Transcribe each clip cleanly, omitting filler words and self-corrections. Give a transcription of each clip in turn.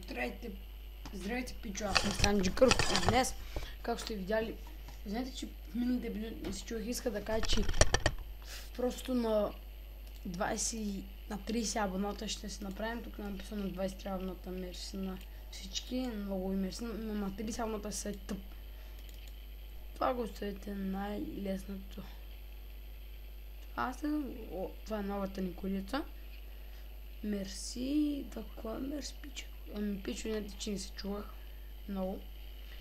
Здравейте, здравейте, пичо, аз съм Санджи Кърков и днес, както сте видяли, знаете, че в миналите епизоди си човек иска да каже, че просто на 20, на 30 абоната ще се направим. Тук написано на 23 абоната, мерси на всички, много ви мерси, но на 30 абоната се е тъп. Това го оставите най-лесното. Това е новата ни колица. Мерси, такова мерси, пичо. Пичо, не че не се чувах много.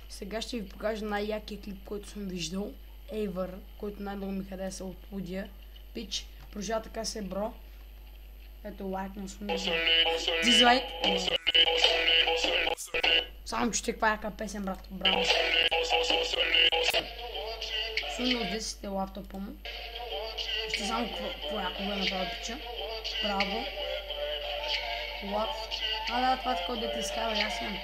Сега ще ви покажа най-якия клип, който съм виждал. Ever, който най-много ми хареса от Лудия. Пич, продължава така се, бро. Ето лайк на суми. Дизлайк. Само чуте каква яка песен, брат. Браво. Суми от 10 лаптопа му. Ще само какво яко го е направил пича. Браво. Лап. Да, това е такова дете изкара, аз имам.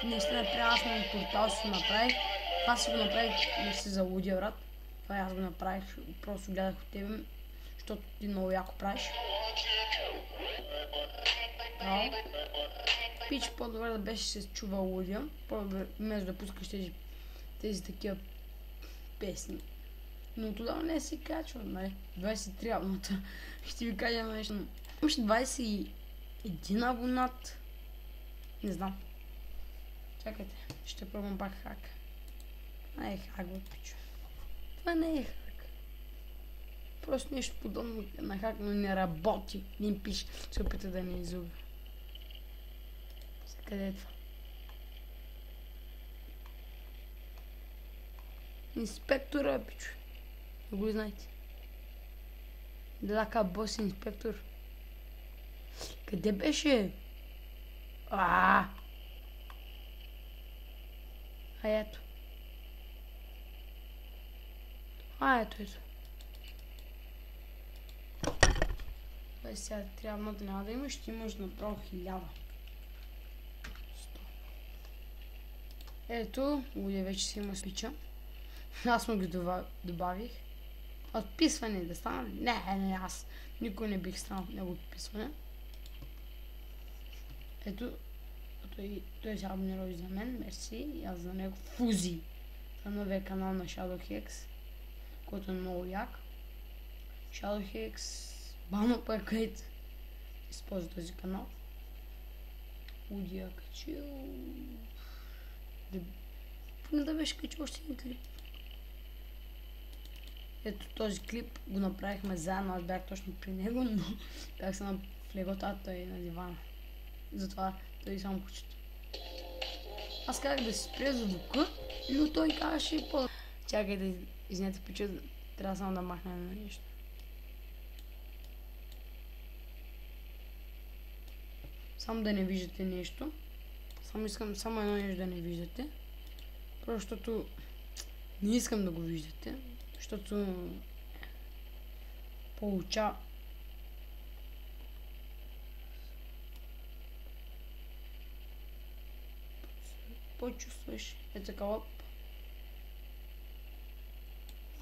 Наистина трябва, аз на портал си го направих. Това си го направих, не се залудя, брат. Това аз го направих, просто гледах от тебе, защото ти много яко правиш. Браво. Пич, по-добре да беше се чува Лудия, вместо да пускаш тези такива песни. Но тогава не си качва, 23 абоната. Ще ви кажа нещо. Имаш 21 абонат. Не знам. Чакайте, ще пробвам пак хак. Това не е хак, бе, пичо. Това не е хак. Просто нещо подобно на хак, но не работи. Не пише. Се опита да не изуби. Къде е това? Инспектора, пичо. Не го знаете. Длака бос инспектор. Къде беше? Ето. Ето. Бе, сега трябва да няма да имаш, ще имаш направо 1000. Ето, Лудия вече си има спича. Аз му ги добавих. Отписване да стана? Не, аз. Никой не бих станал в него отписване. Ето, той се абонира и за мен, мерси, и аз за него. Фузи. Това е новия канал на Shadowhex, който е много як. Shadowhex, бано паркейт, използва този канал. Лудия качил. Не да беше качил още един клип. Ето този клип го направихме заедно, аз бях точно при него, но бях се в леготата и на дивана. Затова той само почита. Аз казах да си спре звука, но той казваше по... Чакай да извинете, пича, трябва само да махна на нещо. Само да не виждате нещо. Искам само едно нещо да не виждате. Просто защото не искам да го виждате. Защото получава. Почувстваш такава.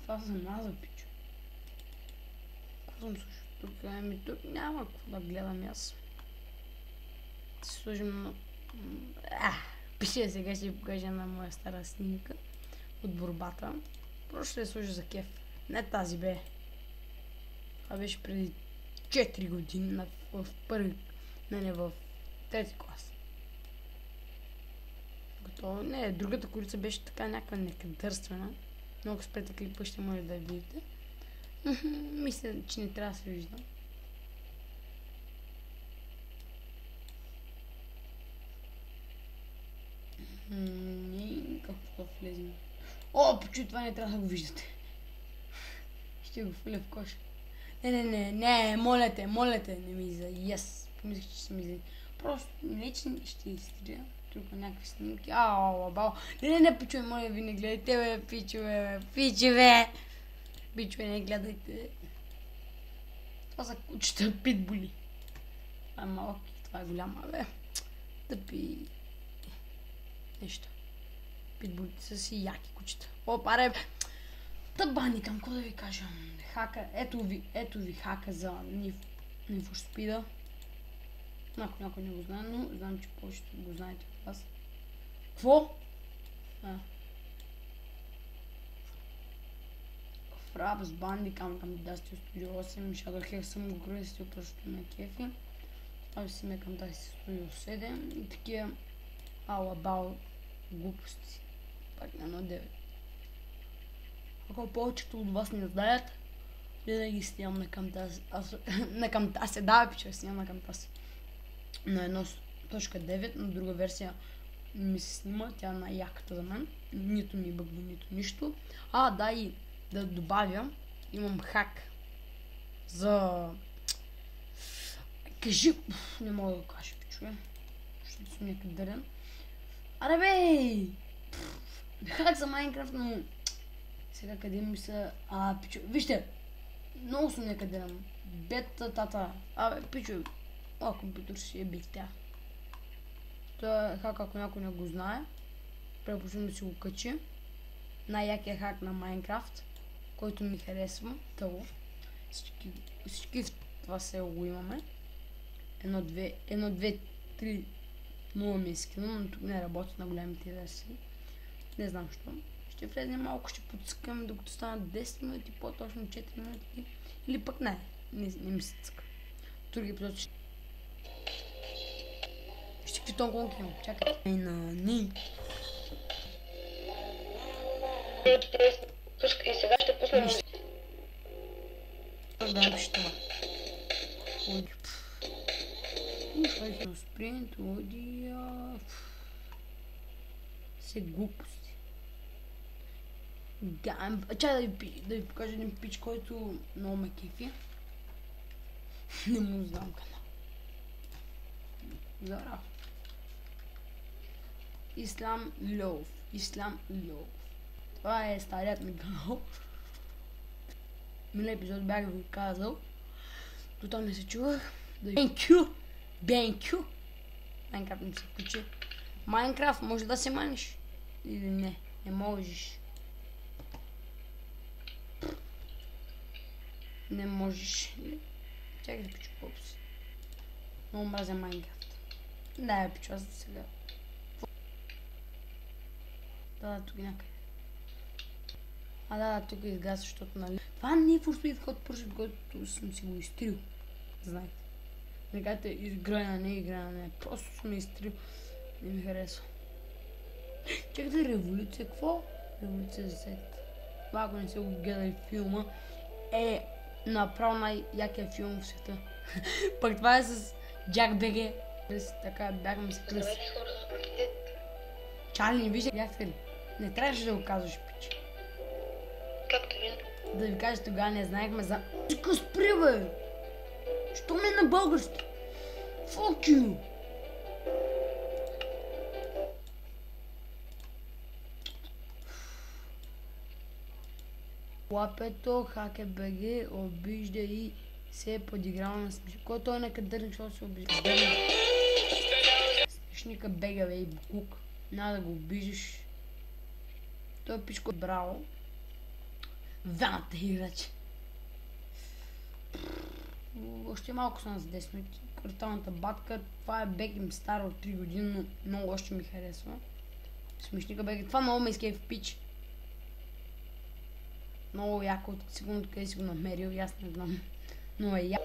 Това за наза, пичо. Какво съм слушал тук? Тук няма какво да гледам аз. Ще сложим на... Пише, сега ще ви покажа на моя стара снимка от борбата. Просто ще я сложа за кеф. Не тази бе. Това беше преди 4 години в първи... Не, в трети клас. Готово. Не, другата корица беше така някаква некадърствена. Много спрете клипа, ще може да я видите. Мисля, че не трябва да се вижда. Какво да влезем? Почу, това не трябва да го виждате. Ще го фуля в коша. Не, моля те, не ми за yes. Помислих, че ще ми за... Просто лично ще изтрия. Тук някакви снимки. Не, пичове, моля ви, не гледайте, бе, пичове. Пичове, не гледайте. Това са кучета питбули. Това е малък, това е голяма, бе. Тъпи... нещо. Питбулите са си яки кучета. Паре, тъбани, към какво да ви кажа? Хака, ето ви хака за Need for Speed. Ако някой не го знае, но знам, че повечето го знаете от вас. Кво? Fraps, Bandy, към Dusty Studio 8, Shadow Hex съм го кръстил, просто на кефи. Това си ме към Dusty Studio 7 и такива all глупости. Пак на 1.9. Ако повечето от вас не знаят, винаги снимам на Camtasia. На Camtasia, да, пича, снимам на Camtasia. На 1.9, на друга версия ми се снима, тя е най-яката за мен. Нито ми бъгва, нито нищо. Да, и да добавя, имам хак за... Кажи... Не мога да го кажа, пичове. Защото съм някакъв дърен. Аре бей! Хак за Майнкрафт, но... Сега къде ми са... пичове, вижте! Много съм някъде дърен. Бета-тата. Пичове, компютър си е бихтя. Това е хак, ако някой не го знае. Препоръчвам да си го качи. Най-якия хак на Майнкрафт, който ми харесва. Тъго. Всички в това село го имаме. 1, 2, 3 много ми е скилно, но тук не работят на големите версии. Не знам защо. Ще влезнем малко, ще подцъкаме докато станат 10 минути, по-точно 4 минути. Или пък не ми се цъка. Други епизод ще... Вижте какви тонконки имам. Чакайте. И сега ще пуснем... Да напиша това. Спринт, лодия... Се глупости. Чай да ви покажа един пич, който много ме кефи. Не му знам канал. Зара. Ислам Лов. Това е старият ми канал. Миналия епизод бях ви казал. До там не се чувах. BenQ. Майнкрафт не се включи. Майнкрафт може да се маниш? Или не? Не можеш. Не можеш. Чакай да пичу попси. Много мразя Майнкрафт. Да, пичу аз сега. Да, тук някъде. Да, тук изгаса, защото нали... Това не е For Speed Hot Pursuit, който съм си го изтрил. Знаете. Не кажете игране. Просто съм изтрил. Не ми харесва. Чакайте, революция, какво? Революция за сет. Това, ако не се го гледали филма, е направо най-якия филм в света. Пък това е с Джак БГ. Така, бягаме се кръси. Чарли, не вижда, бяхте ли? Не трябваше да го казваш, пич. Както ви? Да ви кажа, тогава не знаехме за... Чека спри, бе! Що ме на български? Fuck you! Лапето, ХКБГ, обижда и се е подиграл на смешника. Кой той е некъдърник, защото се обижда? Смешника бега, бе, и буклук. Няма да го обиждаш. Той е пичко браво. Вената играч. Още малко са на 10 минути. Кварталната батка. Това е бег им стар от 3 години, но много още ми харесва. Смешника бега. Това много ме изкефи в пич. Много яко, сигурно къде си го намерил, аз не знам. Но е яко.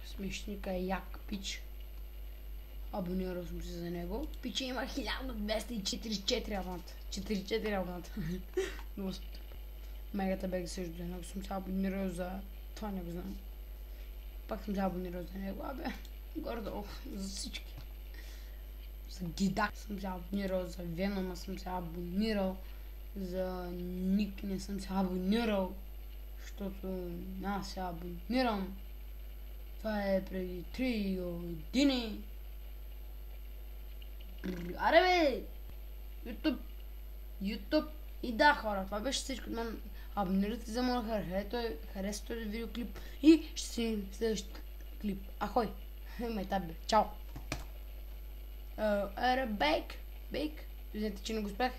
Смешника е як, пич. Абонирал съм се за него. Пича има 1244 абоната. 44 абоната. Мегата бега също за него. Съм се абонирал за... Това не го знам. Пак съм се абонирал за него. Гордо за всички. За Дидак съм се абонирал, за Венома съм се абонирал, за Ник не съм се абонирал, защото аз се абонирам. Това е преди 3 години. Аре бе! YouTube. И да, хора, това беше всичко от мен. Абонирайте за моя харесайте този видеоклип и ще се видим в следващия клип. Ахой! Майтабе, чао! Бейк. Извинете, че не го успях.